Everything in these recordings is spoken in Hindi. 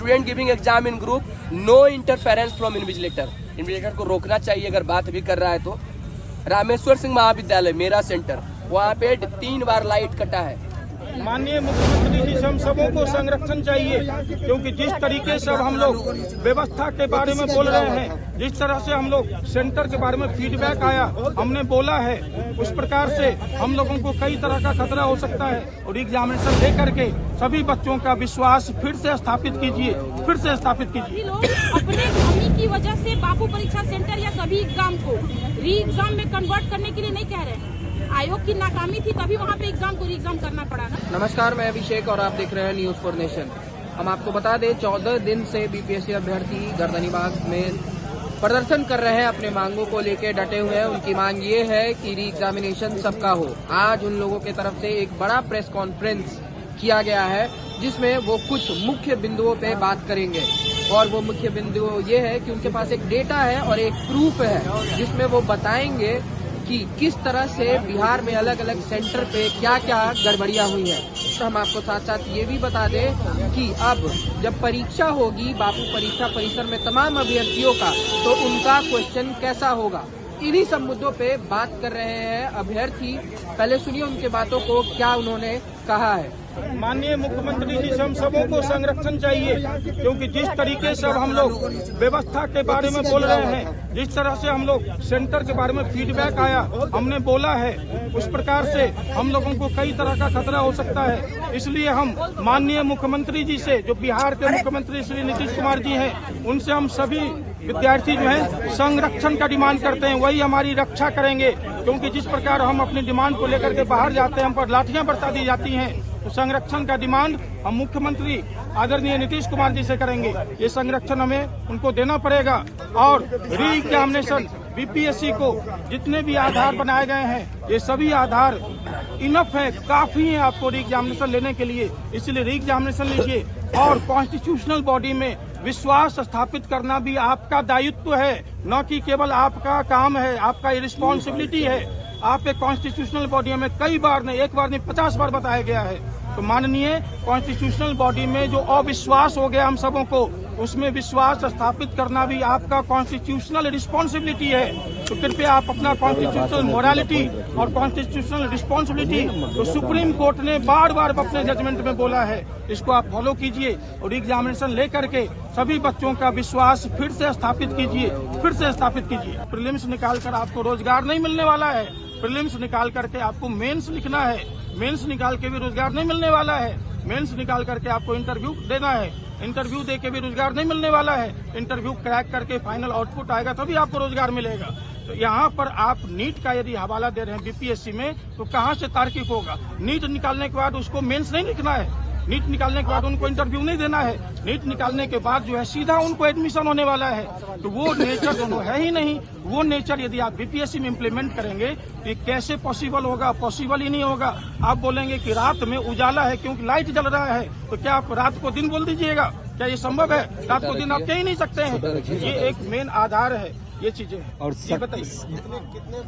Student giving exam in group, no interference from invigilator. Invigilator को रोकना चाहिए अगर बात भी कर रहा है तो। रामेश्वर सिंह महाविद्यालय मेरा सेंटर, वहाँ पे 3 बार लाइट कटा है। माननीय मुख्यमंत्री जी से हम सबों को संरक्षण चाहिए, क्योंकि जिस तरीके से हम लोग व्यवस्था के बारे में बोल रहे हैं, जिस तरह से हम लोग सेंटर के बारे में फीडबैक आया, हमने बोला है, उस प्रकार से हम लोगों को कई तरह का खतरा हो सकता है। और एग्जामिनेशन लेकर के सभी बच्चों का विश्वास फिर से स्थापित कीजिए, फिर से स्थापित कीजिए। लोग अपने कमी की वजह से बापू परीक्षा सेंटर या सभी एग्जाम को री एग्जाम में कन्वर्ट करने के लिए नहीं कह रहे हैं। आयोग की नाकामी थी तभी वहाँ पे एग्जाम को री एग्जाम करना पड़ा ना। नमस्कार, मैं अभिषेक और आप देख रहे हैं न्यूज फॉर नेशन। हम आपको बता दें, 14 दिन से बीपीएससी अभ्यर्थी गर्दनीबाग में प्रदर्शन कर रहे हैं, अपने मांगों को लेकर डटे हुए हैं। उनकी मांग ये है कि री एग्जामिनेशन सबका हो। आज उन लोगों की तरफ से एक बड़ा प्रेस कॉन्फ्रेंस किया गया है, जिसमें वो कुछ मुख्य बिंदुओं पे बात करेंगे। और वो मुख्य बिंदु ये है कि उनके पास एक डेटा है और एक प्रूफ है, जिसमें वो बताएंगे कि किस तरह से बिहार में अलग अलग सेंटर पे क्या क्या गड़बड़ियां हुई हैं। तो हम आपको साथ साथ ये भी बता दें कि अब जब परीक्षा होगी बापू परीक्षा परिसर में तमाम अभ्यर्थियों का, तो उनका क्वेश्चन कैसा होगा, इन्हीं सब मुद्दों पे बात कर रहे हैं अभ्यर्थी। पहले सुनिए उनके बातों को, क्या उन्होंने कहा है। माननीय मुख्यमंत्री जी से हम सबों को संरक्षण चाहिए, क्योंकि जिस तरीके से हम लोग व्यवस्था के बारे में बोल रहे हैं, जिस तरह से हम लोग सेंटर के बारे में फीडबैक आया, हमने बोला है, उस प्रकार से हम लोगों को कई तरह का खतरा हो सकता है। इसलिए हम माननीय मुख्यमंत्री जी से, जो बिहार के मुख्यमंत्री श्री नीतीश कुमार जी हैं, उनसे हम सभी विद्यार्थी जो है संरक्षण का डिमांड करते हैं। वही हमारी रक्षा करेंगे, क्योंकि जिस प्रकार हम अपनी डिमांड को लेकर के बाहर जाते हैं, हम पर लाठियां बरसा दी जाती हैं। तो संरक्षण का डिमांड हम मुख्यमंत्री आदरणीय नीतीश कुमार जी से करेंगे। ये संरक्षण हमें उनको देना पड़ेगा। और री एग्जामिनेशन बीपीएससी को जितने भी आधार बनाए गए हैं, ये सभी आधार इनफ है, काफी है आपको री एग्जामिनेशन लेने के लिए। इसलिए री एग्जामिनेशन लीजिए। और कॉन्स्टिट्यूशनल बॉडी में विश्वास स्थापित करना भी आपका दायित्व है, न कि केवल आपका काम है, आपका रिस्पॉन्सिबिलिटी है। आप एक कॉन्स्टिट्यूशनल बॉडी में कई बार नहीं, एक बार नहीं, 50 बार बताया गया है। तो माननीय कॉन्स्टिट्यूशनल बॉडी में जो अविश्वास हो गया हम सबों को, उसमें विश्वास स्थापित करना भी आपका कॉन्स्टिट्यूशनल रिस्पॉन्सिबिलिटी है। तो कृपया आप अपना कॉन्स्टिट्यूशनल मोरालिटी और कॉन्स्टिट्यूशनल रिस्पॉन्सिबिलिटी, तो सुप्रीम कोर्ट ने बार बार अपने जजमेंट में बोला है, इसको आप फॉलो कीजिए और एग्जामिनेशन लेकर के सभी बच्चों का विश्वास फिर से स्थापित कीजिए, फिर से स्थापित कीजिए। प्रीलिम्स निकालकर आपको रोजगार नहीं मिलने वाला है। प्रीलिम्स निकाल करके आपको मेंस लिखना है, मेंस निकाल के भी रोजगार नहीं मिलने वाला है। मेंस निकाल करके आपको इंटरव्यू देना है, इंटरव्यू दे के भी रोजगार नहीं मिलने वाला है। इंटरव्यू क्रैक करके फाइनल आउटपुट आएगा तभी आपको रोजगार मिलेगा। तो यहाँ पर आप नीट का यदि हवाला दे रहे हैं बीपीएससी में, तो कहाँ से तार्किक होगा। नीट निकालने के बाद उसको मेंस नहीं लिखना है, नीट निकालने के बाद उनको इंटरव्यू नहीं देना है। नीट निकालने के बाद जो है सीधा उनको एडमिशन होने वाला है। तो वो नेचर दोनों है ही नहीं। वो नेचर यदि आप बीपीएससी में इम्प्लीमेंट करेंगे तो ये कैसे पॉसिबल होगा, पॉसिबल ही नहीं होगा। आप बोलेंगे कि रात में उजाला है क्योंकि लाइट जल रहा है, तो क्या आप रात को दिन बोल दीजिएगा? क्या ये संभव है? रात को दिन आप कह ही नहीं सकते हैं। ये एक मेन आधार है, ये चीजें हैं। और ये बताइए कितने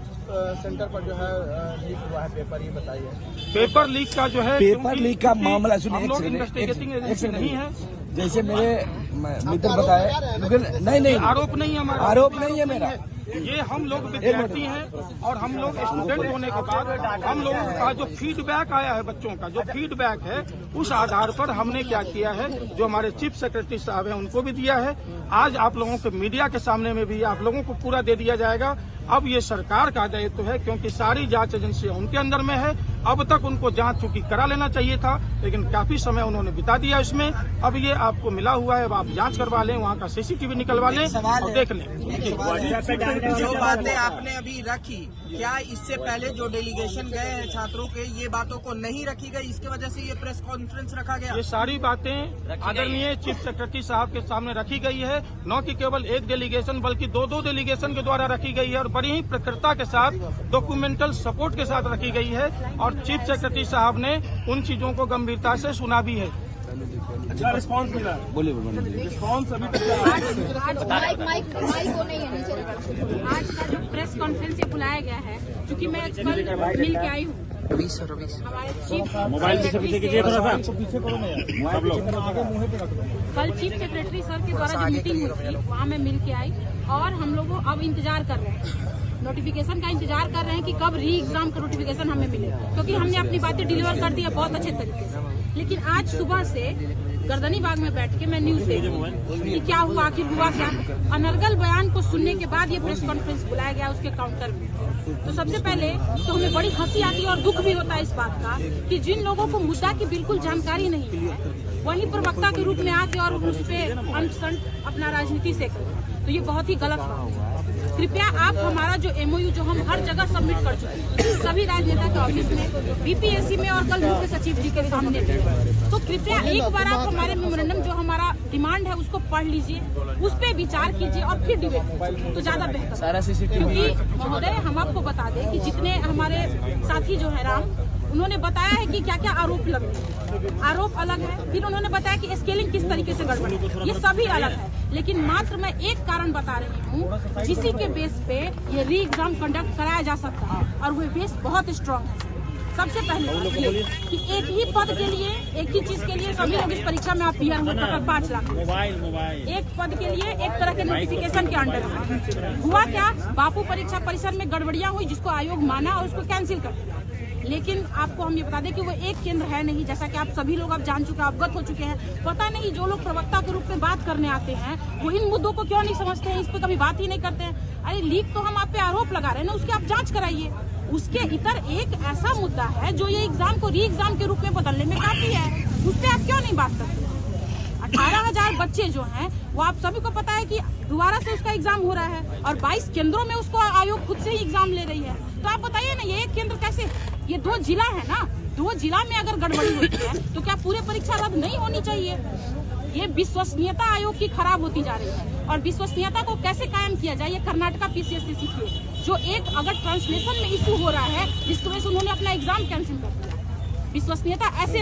सेंटर पर जो है लीक हुआ है पेपर, ये बताइए। पेपर लीक का जो है, पेपर लीक का मामला हम लोग इन्वेस्टिगेटिंग एजेंसी नहीं है। जैसे मेरे मित्र बताए, नहीं आरोप नहीं है हमारा, आरोप नहीं है मेरा। ये हम लोग विद्यार्थी हैं और हम लोग स्टूडेंट होने के बाद हम लोगों का जो फीडबैक आया है, बच्चों का जो फीडबैक है, उस आधार पर हमने क्या किया है, जो हमारे चीफ सेक्रेटरी साहब हैं उनको भी दिया है। आज आप लोगों के मीडिया के सामने में भी आप लोगों को पूरा दे दिया जाएगा। अब ये सरकार का दायित्व है, क्योंकि सारी जांच एजेंसियां उनके अंदर में है। अब तक उनको जांच चूंकि करा लेना चाहिए था, लेकिन काफी समय उन्होंने बिता दिया इसमें। अब ये आपको मिला हुआ है, अब आप जांच करवा लें, वहाँ का सीसीटीवी निकलवा लें और देख लें। जो बातें आपने अभी रखी, क्या इससे पहले जो डेलीगेशन गए हैं छात्रों के, ये बातों को नहीं रखी गई, इसकी वजह से ये प्रेस कॉन्फ्रेंस रखा गया? ये सारी बातें आदरणीय चीफ सेक्रेटरी साहब के सामने रखी गई है, न कि केवल एक डेलीगेशन बल्कि दो डेलीगेशन के द्वारा रखी गई है और बड़ी ही प्रखरता के साथ डॉक्यूमेंटल सपोर्ट के साथ रखी गई है। और चीफ सेक्रेटरी साहब ने उन चीजों को गंभीरता से सुना भी है। अच्छा रिस्पांस मिला, बोलिए रिस्पांस अभी तक आज का जो प्रेस कॉन्फ्रेंस बुलाया गया है, क्योंकि मैं कल मिल के आई हूँ, हमारे चीफ मोबाइल पीछे कीजिए थोड़ा सा, सब लोग कल चीफ सेक्रेटरी सर के द्वारा जो मीटिंग हुई थी वहाँ मैं मिल के आई और हम लोगों अब इंतजार कर रहे हैं, नोटिफिकेशन का इंतजार कर रहे हैं कि कब री एग्जाम का नोटिफिकेशन हमें मिले, क्योंकि हमने अपनी बातें डिलीवर कर दी है बहुत अच्छे तरीके से। लेकिन आज सुबह से गर्दनी बाग में बैठ के मैं न्यूज देख रही कि क्या हुआ, आखिर हुआ क्या। अनर्गल बयान को सुनने के बाद ये प्रेस कॉन्फ्रेंस बुलाया गया उसके काउंटर में। तो सबसे पहले तो हमें बड़ी हंसी आती है और दुख भी होता है इस बात का कि जिन लोगों को मुद्दा की बिल्कुल जानकारी नहीं है वही प्रवक्ता के रूप में आके और उस पर अंट अपना राजनीति से करें, तो ये बहुत ही गलत बात है। कृपया आप हमारा जो MOU जो हम हर जगह सबमिट कर चुके हैं, सभी राजनेता के ऑफिस में, BPSC में और कल मुख्य सचिव जी के सामने भी, तो कृपया एक बार आप हमारे मेमोरेंडम जो हमारा डिमांड है उसको पढ़ लीजिए, उस पर विचार कीजिए और फिर डिबेट कीजिए तो ज्यादा बेहतर। क्योंकि महोदय हम आपको बता दें कि जितने हमारे साथी जो है राम, उन्होंने बताया है कि क्या क्या आरोप लगे, आरोप अलग है, फिर उन्होंने बताया कि स्केलिंग किस तरीके से गड़बड़ है, ये सभी अलग है। लेकिन मात्र मैं एक कारण बता रही हूँ जिसी के बेस पे ये री एग्जाम कंडक्ट कराया जा सकता है और वो बेस बहुत स्ट्रांग है। सबसे पहले बात ये कि एक ही पद के लिए, एक ही चीज के लिए सभी लोग इस परीक्षा में आप क्लियर होंगे, टोटल 5 लाख एक पद के लिए एक तरह के नोटिफिकेशन के अंडर हुआ। क्या बापू परीक्षा परिसर में गड़बड़ियां हुई जिसको आयोग माना और उसको कैंसिल कर दिया। लेकिन आपको हम ये बता दें कि वो एक केंद्र है नहीं, जैसा कि आप सभी लोग अब जान चुके हैं, अवगत हो चुके हैं। पता नहीं जो लोग प्रवक्ता के रूप में बात करने आते हैं वो इन मुद्दों को क्यों नहीं समझते हैं, इस पे कभी बात ही नहीं करते हैं। अरे लीक तो हम आप पे आरोप लगा रहे हैं ना, उसकी आप जांच कराइए। उसके इतर एक ऐसा मुद्दा है जो ये एग्जाम को री एग्जाम के रूप में बदलने में काफी है, उस पर आप क्यों नहीं बात करते। 18,000 बच्चे जो हैं वो आप सभी को पता है कि दोबारा से उसका एग्जाम हो रहा है और 22 केंद्रों में उसको आयोग खुद से ही एग्जाम ले रही है। तो आप बताइए ना, ये एक केंद्र कैसे, ये 2 जिला है ना, 2 जिला में अगर गड़बड़ी होती है तो क्या पूरे परीक्षा रद्द नहीं होनी चाहिए। ये विश्वसनीयता आयोग की खराब होती जा रही है और विश्वसनीयता को कैसे कायम किया जाए ये कर्नाटका PCS से सीखिए, जो एक अगर ट्रांसलेशन में इशू हो रहा है जिसकी वजह से उन्होंने अपना एग्जाम कैंसिल कर दिया। विश्वसनीयता ऐसे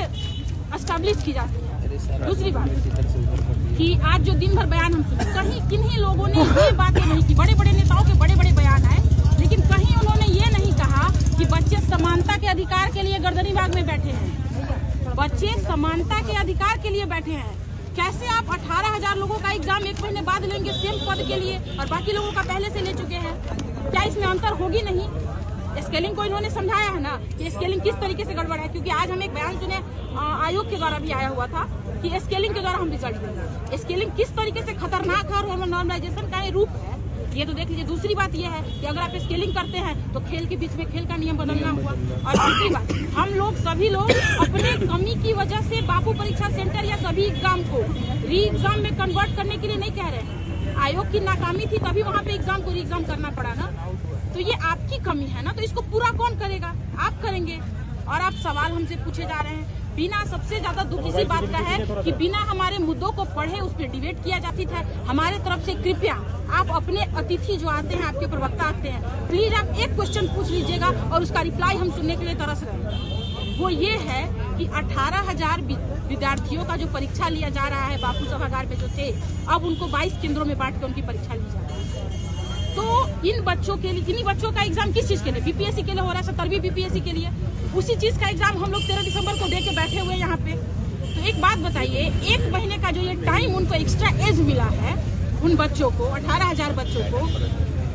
एस्टैब्लिश की जाती है। दूसरी बात कि आज जो दिन भर बयान हम सुने, कहीं किन्हीं लोगों ने ये बातें नहीं की, बड़े बड़े नेताओं के बड़े बड़े बयान आए, लेकिन कहीं उन्होंने ये नहीं कहा कि बच्चे समानता के अधिकार के लिए गर्दनी बाग में बैठे हैं। बच्चे समानता के अधिकार के लिए बैठे हैं। कैसे आप 18,000 लोगों का एग्जाम 1 महीने बाद लेंगे सेम पद के लिए और बाकी लोगों का पहले से ले चुके हैं, क्या इसमें अंतर होगी नहीं। स्केलिंग को इन्होंने समझाया है ना कि स्केलिंग किस तरीके से गड़बड़ है, क्योंकि आज हम एक बयान सुने आयोग के द्वारा भी आया हुआ था कि स्केलिंग के द्वारा हम रिजल्ट देंगे। स्केलिंग किस तरीके से खतरनाक है और नॉर्मलाइजेशन का रूप है ये तो देख लीजिए। दूसरी बात यह है कि अगर आप स्केलिंग करते हैं तो खेल के बीच में खेल का नियम बदलना हुआ। और तीसरी बात, हम लोग सभी लोग अपने कमी की वजह से बापू परीक्षा सेंटर या सभी एग्जाम को री एग्जाम में कन्वर्ट करने के लिए नहीं कह रहे हैं। आयोग की नाकामी थी तभी वहाँ पे एग्जाम को री एग्जाम करना पड़ा ना, तो ये आपकी कमी है ना, तो इसको पूरा कौन करेगा, आप करेंगे। और आप सवाल हमसे पूछे जा रहे हैं बिना, सबसे ज्यादा दुख इसी बात का है कि बिना हमारे मुद्दों को पढ़े उस पर डिबेट किया जाती था। हमारे तरफ से कृपया आप अपने अतिथि जो आते हैं, आपके प्रवक्ता आते हैं, प्लीज आप एक क्वेश्चन पूछ लीजिएगा और उसका रिप्लाई हम सुनने के लिए तरस रहे हैं। वो ये है कि 18,000 विद्यार्थियों का जो परीक्षा लिया जा रहा है बापू सभागार में जो थे, अब उनको 22 केंद्रों में बांट के उनकी परीक्षा ली जा रही है। तो इन बच्चों के लिए, इन्हीं बच्चों का एग्जाम किस चीज के लिए, BPSC के लिए हो रहा है, 17वीं BPSC के लिए, उसी चीज का एग्जाम हम लोग 13 दिसंबर को दे के बैठे हुए यहाँ पे। तो एक बात बताइए, 1 महीने का जो ये टाइम उनको एक्स्ट्रा एज मिला है, उन बच्चों को, 18,000 बच्चों को,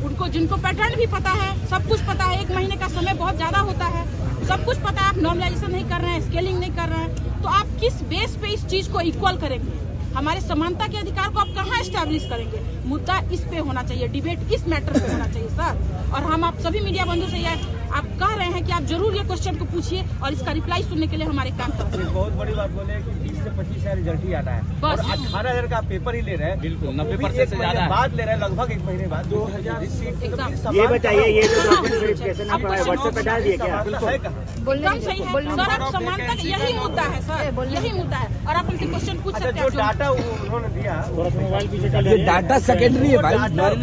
उनको जिनको पैटर्न भी पता है, सब कुछ पता है, 1 महीने का समय बहुत ज्यादा होता है, सब कुछ पता है, आप नॉर्मलाइजेशन नहीं कर रहे हैं, स्केलिंग नहीं कर रहे हैं, तो आप किस बेस पे इस चीज को इक्वल करेंगे। हमारे समानता के अधिकार को आप कहाँ एस्टैब्लिश करेंगे। मुद्दा इस पे होना चाहिए, डिबेट इस मैटर पे होना चाहिए सर। और हम आप सभी मीडिया बंधु से आप कह रहे हैं कि आप जरूर ये क्वेश्चन को पूछिए और इसका रिप्लाई सुनने के लिए हमारे काम करें। बहुत बड़ी बात बोले कि 20 से 25,000 रिजल्ट ही आता है और 18,000 का पेपर ही ले रहे हैं। बिल्कुल 90% से ज्यादा बाद ले रहे हैं, लगभग 1 महीने बाद 2,000। ये बताइए, ये जो डॉक्यूमेंट वेरिफिकेशन आप व्हाट्सएप पे डाल दिए क्या? एकदम सही है सर, आप समानता, यही मुद्दा है सर, यही मुद्दा है। और आप उनसे क्वेश्चन पूछ सकते हैं। जो डाटा उन्होंने दिया, मोबाइल पीछे डाटा सेकेंडरी है भाई, आधार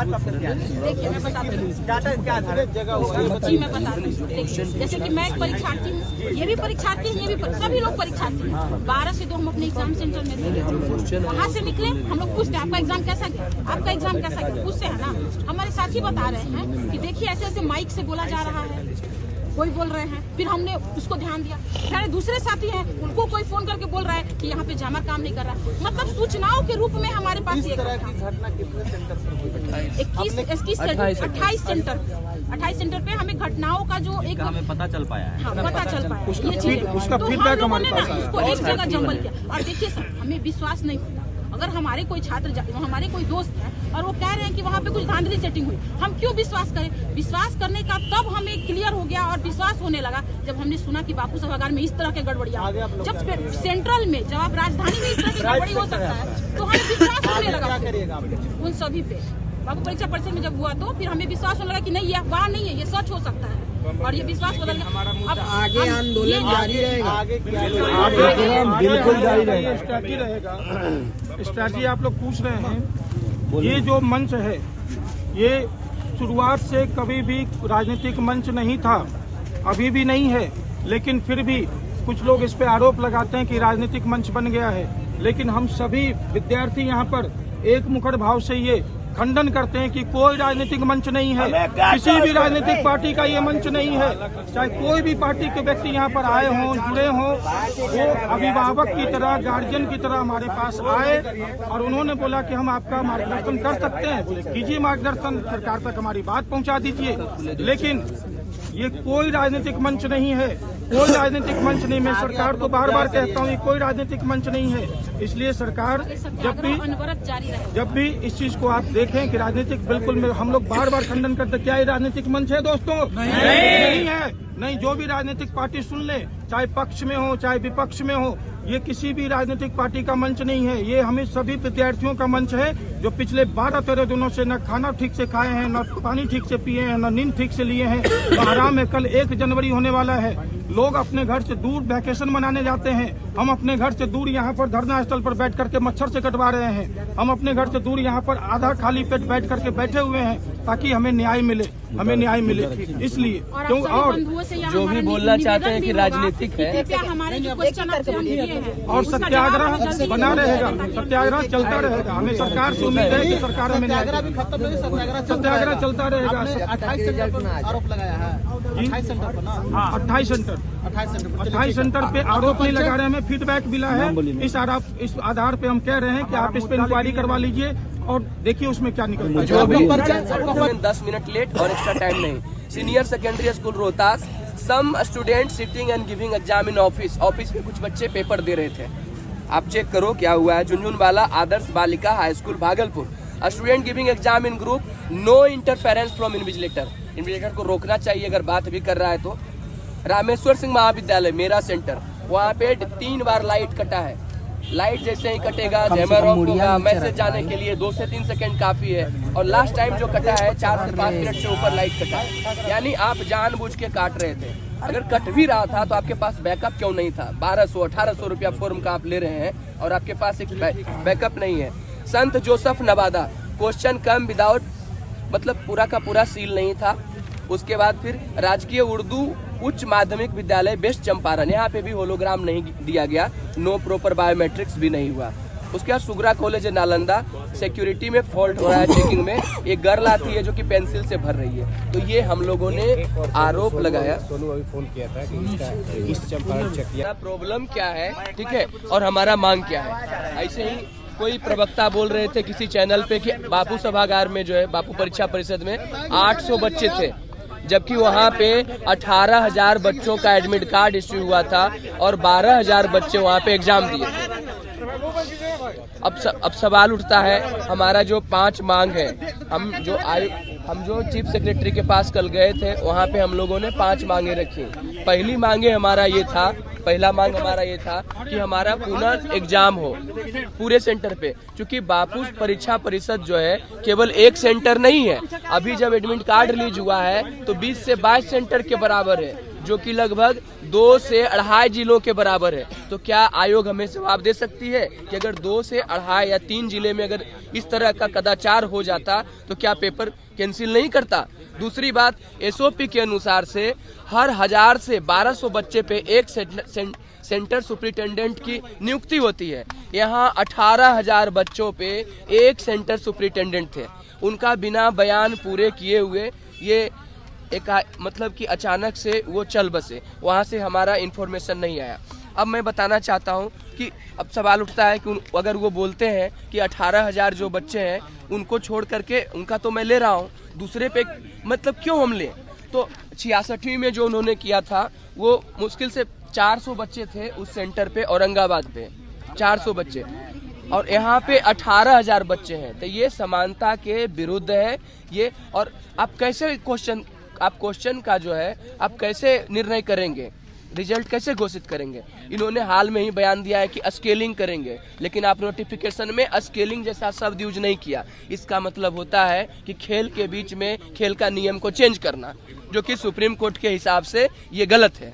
का देखिए मैं बताती हूँ, डाटा क्या आधार जगह जी मैं बताती हूँ। देखिए जैसे कि मैं एक परीक्षार्थी हूँ, ये भी परीक्षार्थी है, ये भी सभी लोग परीक्षार्थी हैं। 12 से 2 हम अपने एग्जाम सेंटर में थे, वहाँ से निकले, हम लोग पूछते हैं आपका एग्जाम कैसा गया, आपका एग्जाम कैसा गया, पूछते हैं ना। हमारे साथी बता रहे हैं कि देखिए ऐसे ऐसे माइक से बोला जा रहा है, कोई बोल रहे हैं, फिर हमने उसको ध्यान दिया, फिर दूसरे साथी हैं उनको कोई फोन करके बोल रहा है कि यहाँ पे जैमर काम नहीं कर रहा है। मतलब सूचनाओं के रूप में हमारे पास ये घटना कितने सेंटर पर 28 सेंटर पे हमें घटनाओं का जो एक हमें पता चल पाया है। हाँ, पता चल पाया उसका तो फीडबैक हम हमारे लोगों ने पास ना आया। उसको एक जगह जंबल किया। और देखिए सर, हमें विश्वास नहीं होता, अगर हमारे कोई छात्र हमारे कोई दोस्त है और वो कह रहे हैं कि वहाँ पे कुछ धांधली सेटिंग हुई, हम क्यों विश्वास करें? विश्वास करने का तब हमें क्लियर हो गया और विश्वास होने लगा जब हमने सुना कि बापू सभागार में इस तरह के गड़बड़ियाँ, जब सेंट्रल में, जब आप राजधानी में इस तरह की गड़बड़ी हो सकता है तो हमें विश्वास होने लगा उन सभी पे। बापू परीक्षा परिषद में जब हुआ तो फिर हमें विश्वास होने लगा कि नहीं, ये अफवाह नहीं है, ये सच हो सकता है, और ये विश्वास बदल गया। अब आगे आंदोलन जारी रहेगा, बिल्कुल जारी रहेगा। स्ट्रैटेजी रहेगा, स्ट्रैटेजी आप लोग पूछ रहे हैं। ये जो मंच है, ये शुरुआत से कभी भी राजनीतिक मंच नहीं था, अभी भी नहीं है, लेकिन फिर भी कुछ लोग इस पे आरोप लगाते हैं कि राजनीतिक मंच बन गया है। लेकिन हम सभी विद्यार्थी यहाँ पर एक मुखर भाव से ये खंडन करते हैं कि कोई राजनीतिक मंच नहीं है, किसी भी राजनीतिक पार्टी का ये मंच नहीं है। चाहे कोई भी पार्टी के व्यक्ति यहाँ पर आए हों, जुड़े हों, वो अभिभावक की तरह, गार्जियन की तरह हमारे पास आए और उन्होंने बोला कि हम आपका मार्गदर्शन कर सकते हैं, कीजिए मार्गदर्शन, सरकार तक हमारी बात पहुँचा दीजिए। लेकिन ये कोई राजनीतिक मंच नहीं है, कोई राजनीतिक मंच नहीं। मैं सरकार को बार बार कहता हूँ, ये कोई राजनीतिक मंच नहीं है। इसलिए सरकार जब भी इस चीज को आप देखें कि राजनीतिक, बिल्कुल हम लोग बार बार खंडन करते, क्या ये राजनीतिक मंच है दोस्तों? नहीं है। नहीं, जो भी राजनीतिक पार्टी सुन ले, चाहे पक्ष में हो चाहे विपक्ष में हो, ये किसी भी राजनीतिक पार्टी का मंच नहीं है। ये हमें सभी विद्यार्थियों का मंच है जो पिछले 12-13 दिनों से न खाना ठीक से खाए हैं, न पानी ठीक से पिए हैं, न नींद ठीक से लिए हैं। तो आराम में कल 1 जनवरी होने वाला है, लोग अपने घर से दूर वैकेशन मनाने जाते हैं। हम अपने घर से दूर यहाँ पर धरना स्थल पर बैठ करके मच्छर से कटवा रहे हैं। हम अपने घर से दूर यहाँ पर आधा खाली पेट बैठ करके बैठे हुए हैं ताकि हमें न्याय मिले, हमें न्याय मिले। इसलिए क्यों, और जो भी बोलना चाहते हैं कि राजनीतिक है, और सत्याग्रह बना रहेगा, सत्याग्रह चलता रहेगा। हमें सरकार से उम्मीद है कि सरकार हमें सत्याग्रह चलता रहेगा। 28 सेंटर पर आरोप लगाया है, 28 सेंटर पर ना, 28 सेंटर पे आरोप नहीं लगा रहे, हमें फीडबैक मिला है। इस आधार पे हम कह रहे हैं कि आप इस पे इंक्वायरी करवा लीजिए और देखिए उसमें क्या निकलता है। जो भी 10 मिनट लेट और एक्स्ट्रा टाइम नहीं। Senior secondary school Rohtas, some student sitting and giving exam in office में कुछ बच्चे पेपर दे रहे थे। आप चेक करो क्या हुआ है। Jhunjhunwala Adarsh Balika high school Bhagalpur, student giving exam in group, no interference from invigilator को रोकना चाहिए अगर बात भी कर रहा है तो। रामेश्वर सिंह महाविद्यालय मेरा सेंटर, वहाँ पे 3 बार लाइट कटा है। लाइट जैसे ही कटेगा जैमर ऑफ होगा, मैसेज जाने के लिए 2 से 3 सेकंड काफी है। और लास्ट टाइम जो कटा है 4 से 5 मिनट से ऊपर लाइट कटा है, यानी आप जानबूझ के काट रहे थे। अगर कट भी रहा था तो आपके पास बैकअप क्यों नहीं था? 1200-1800 रुपया फॉर्म का आप ले रहे हैं और आपके पास एक बैकअप नहीं है। संत जोसेफ नवादा, क्वेश्चन कम विदाउट, मतलब पूरा का पूरा सील नहीं था। उसके बाद फिर राजकीय उर्दू उच्च माध्यमिक विद्यालय वेस्ट चंपारण, यहाँ पे भी होलोग्राम नहीं दिया गया, नो प्रॉपर बायोमेट्रिक्स भी नहीं हुआ। उसके बाद सुगरा कॉलेज नालंदा, सिक्योरिटी में फॉल्ट हो रहा है चेकिंग में। एक गर्ल आती है जो कि पेंसिल से भर रही है, तो ये हम लोगों ने आरोप लगाया। सोनू अभी फोन किया था कि इसका ईस्ट चंपारण चेक किया, प्रॉब्लम क्या है, ठीक है, और हमारा मांग क्या है। ऐसे ही कोई प्रवक्ता बोल रहे थे किसी चैनल पे कि बापू सभागार में जो है, बापू परीक्षा परिषद में 800 बच्चे थे, जबकि वहाँ पे 18,000 बच्चों का एडमिट कार्ड इश्यू हुआ था और 12,000 बच्चे वहाँ पे एग्जाम दिए थे। अब सवाल उठता है, हमारा जो 5 मांग है, हम जो चीफ सेक्रेटरी के पास कल गए थे, वहाँ पे हम लोगों ने 5 मांगे रखी। पहला मांग हमारा ये था कि हमारा पुनः एग्जाम हो पूरे सेंटर पे, क्योंकि बापू परीक्षा परिषद जो है केवल एक सेंटर नहीं है। अभी जब एडमिट कार्ड रिलीज हुआ है तो 20 से 22 सेंटर के बराबर है, जो कि लगभग 2 से 2.5 जिलों के बराबर है। तो क्या आयोग हमें जवाब दे सकती है कि अगर 2 से 2.5 या 3 जिले में अगर इस तरह का कदाचार हो जाता तो क्या पेपर कैंसिल नहीं करता? दूसरी बात, एसओपी के अनुसार से हर 1000 से 1200 बच्चे पे एक सेंटर सुपरिटेंडेंट की नियुक्ति होती है। यहाँ 18,000 बच्चों पे एक सेंटर सुपरिटेंडेंट थे। उनका बिना बयान पूरे किए हुए ये मतलब कि अचानक से वो चल बसे, वहाँ से हमारा इन्फॉर्मेशन नहीं आया। अब मैं बताना चाहता हूँ कि अब सवाल उठता है कि अगर वो बोलते हैं कि 18,000 जो बच्चे हैं उनको छोड़ करके उनका तो मैं ले रहा हूँ, दूसरे पे मतलब क्यों हम लें? तो 66वीं में जो उन्होंने किया था वो मुश्किल से 400 बच्चे थे उस सेंटर पे, औरंगाबाद पे 400 बच्चे, और यहाँ पे 18,000 बच्चे हैं। तो ये समानता के विरुद्ध है ये। और आप कैसे क्वेश्चन का जो है आप कैसे निर्णय करेंगे, रिजल्ट कैसे घोषित करेंगे? इन्होंने हाल में ही बयान दिया है कि स्केलिंग करेंगे, लेकिन आप नोटिफिकेशन में स्केलिंग जैसा शब्द यूज नहीं किया। इसका मतलब होता है कि खेल के बीच में खेल का नियम को चेंज करना, जो कि सुप्रीम कोर्ट के हिसाब से ये गलत है।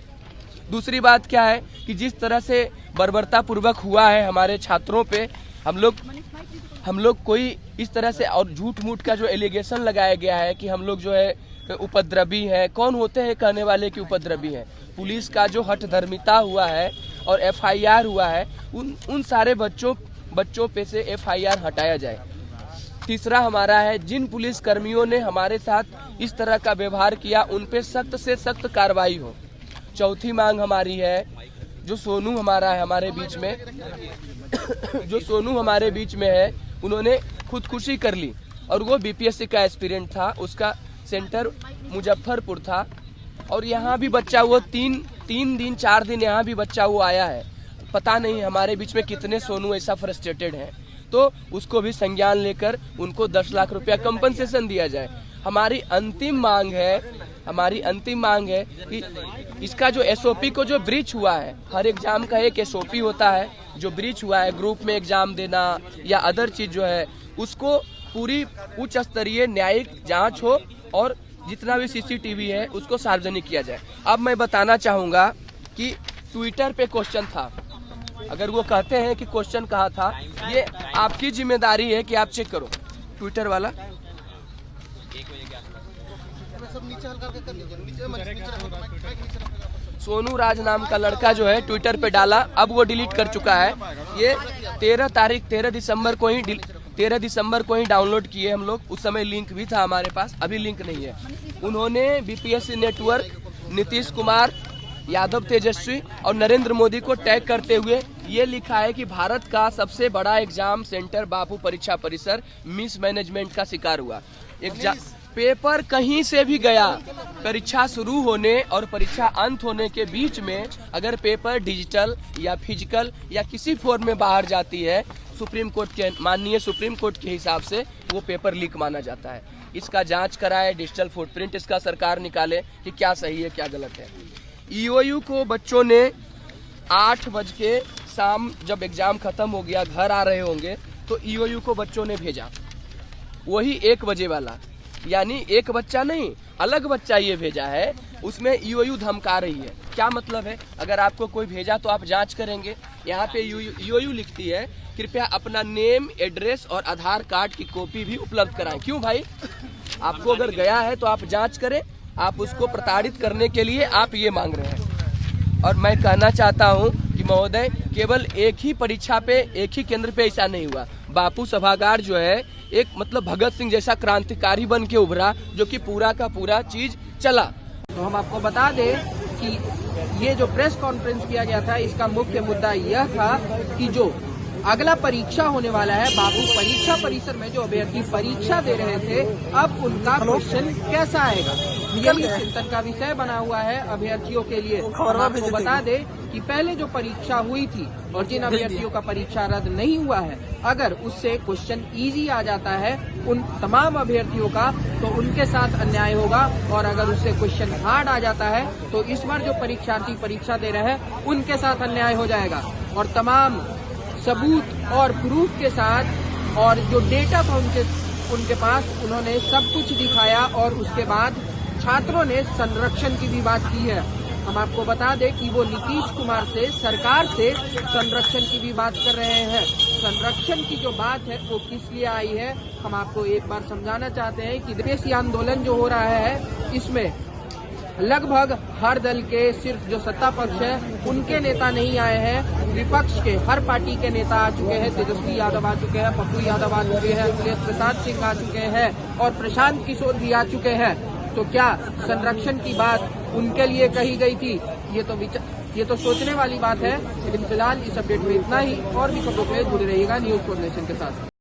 दूसरी बात क्या है कि जिस तरह से बर्बरता पूर्वक हुआ है हमारे छात्रों पे, हम लोग कोई इस तरह से और झूठ मूठ का जो एलिगेशन लगाया गया है कि हम लोग जो है उपद्रवी है। कौन होते हैं कहने वाले कि उपद्रवी है? पुलिस का जो हठधर्मिता हुआ है और FIR हुआ है, उन सारे बच्चों पे से FIR हटाया जाए। तीसरा हमारा है, जिन पुलिस कर्मियों ने हमारे साथ इस तरह का व्यवहार किया उन पे सख्त से सख्त कार्रवाई हो। चौथी मांग हमारी है, जो सोनू हमारा है हमारे बीच में जो सोनू हमारे बीच में है, उन्होंने खुदकुशी कर ली और वो BPSC का एस्पिरेंट था, उसका सेंटर मुजफ्फरपुर था, और यहाँ भी बच्चा वो 4 दिन यहाँ भी बच्चा वो आया है। पता नहीं हमारे बीच में कितने सोनू ऐसा फ्रस्ट्रेटेड हैं, तो उसको भी संज्ञान लेकर उनको 10 लाख रुपया कंपनसेशन दिया जाए। हमारी अंतिम मांग है कि इसका जो SOP को जो ब्रीच हुआ है, हर एग्जाम का एक SOP होता है, जो ब्रीच हुआ है ग्रुप में एग्जाम देना या अदर चीज जो है, उसको पूरी उच्च स्तरीय न्यायिक जांच हो और जितना भी CCTV है उसको सार्वजनिक किया जाए। अब मैं बताना चाहूँगा कि ट्विटर पे क्वेश्चन था, अगर वो कहते हैं कि क्वेश्चन कहा था, ये आपकी जिम्मेदारी है कि आप चेक करो। ट्विटर वाला सोनू राज नाम का लड़का जो है ट्विटर पे डाला, अब वो डिलीट कर चुका है। ये 13 दिसंबर को ही डाउनलोड किए हम लोग, उस समय लिंक भी था हमारे पास, अभी लिंक नहीं है। उन्होंने BPSC नेटवर्क, नीतीश कुमार, यादव तेजस्वी और नरेंद्र मोदी को टैग करते हुए ये लिखा है कि भारत का सबसे बड़ा एग्जाम सेंटर बापू परीक्षा परिसर मिसमैनेजमेंट का शिकार हुआ। पेपर कहीं से भी गया, परीक्षा शुरू होने और परीक्षा अंत होने के बीच में अगर पेपर डिजिटल या फिजिकल या किसी फॉर्म में बाहर जाती है, माननीय सुप्रीम कोर्ट के हिसाब से वो पेपर लीक माना जाता है। इसका जांच कराए, डिजिटल फुटप्रिंट इसका सरकार निकाले कि क्या सही है क्या गलत है। EOU को बच्चों ने 8 बज के शाम जब एग्जाम खत्म हो गया, घर आ रहे होंगे, तो EOU को बच्चों ने भेजा, वही 1 बजे वाला, यानी एक बच्चा नहीं अलग बच्चा ये भेजा है। उसमें EOU धमका रही है। क्या मतलब है? अगर आपको कोई भेजा तो आप जांच करेंगे। यहाँ पे EOU लिखती है, कृपया अपना नेम, एड्रेस और आधार कार्ड की कॉपी भी उपलब्ध कराएं। क्यों भाई? आपको अगर गया है तो आप जांच करें। आप उसको प्रताड़ित करने के लिए आप ये मांग रहे हैं। और मैं कहना चाहता हूँ कि महोदय, केवल एक ही परीक्षा पे, एक ही केंद्र पे ऐसा नहीं हुआ। बापू सभागार जो है एक मतलब भगत सिंह जैसा क्रांतिकारी बन के उभरा, जो कि पूरा का पूरा चीज चला। तो हम आपको बता दें कि ये जो प्रेस कॉन्फ्रेंस किया गया था, इसका मुख्य मुद्दा यह था कि जो अगला परीक्षा होने वाला है, बापू परीक्षा परिसर में जो अभ्यर्थी परीक्षा दे रहे थे, अब उनका क्वेश्चन कैसा आएगा, यही चिंतन का विषय बना हुआ है अभ्यर्थियों के लिए। हम आपको बता दें कि पहले जो परीक्षा हुई थी और जिन अभ्यर्थियों का परीक्षा रद्द नहीं हुआ है, अगर उससे क्वेश्चन इजी आ जाता है उन तमाम अभ्यर्थियों का, तो उनके साथ अन्याय होगा। और अगर उससे क्वेश्चन हार्ड आ जाता है तो इस बार जो परीक्षार्थी परीक्षा दे रहे हैं उनके साथ अन्याय हो जाएगा। और तमाम सबूत और प्रूफ के साथ और जो डेटा था उनके पास, उन्होंने सब कुछ दिखाया। और उसके बाद छात्रों ने संरक्षण की भी बात की है। हम आपको बता दें कि वो नीतीश कुमार से, सरकार से संरक्षण की भी बात कर रहे हैं। संरक्षण की जो बात है वो किस लिए आई है, हम आपको एक बार समझाना चाहते हैं कि देशी आंदोलन जो हो रहा है, इसमें लगभग हर दल के, सिर्फ जो सत्ता पक्ष है उनके नेता नहीं आए हैं, विपक्ष के हर पार्टी के नेता आ चुके हैं। तेजस्वी यादव आ चुके हैं, पप्पू यादव आ चुके हैं, अखिलेश प्रसाद सिंह आ चुके हैं और प्रशांत किशोर भी आ चुके हैं। तो क्या संरक्षण की बात उनके लिए कही गई थी? ये तो सोचने वाली बात है। लेकिन फिलहाल इस अपडेट में इतना ही। और भी खबरों के लिए जुड़े रहिएगा न्यूज़ 4 नेशन के साथ।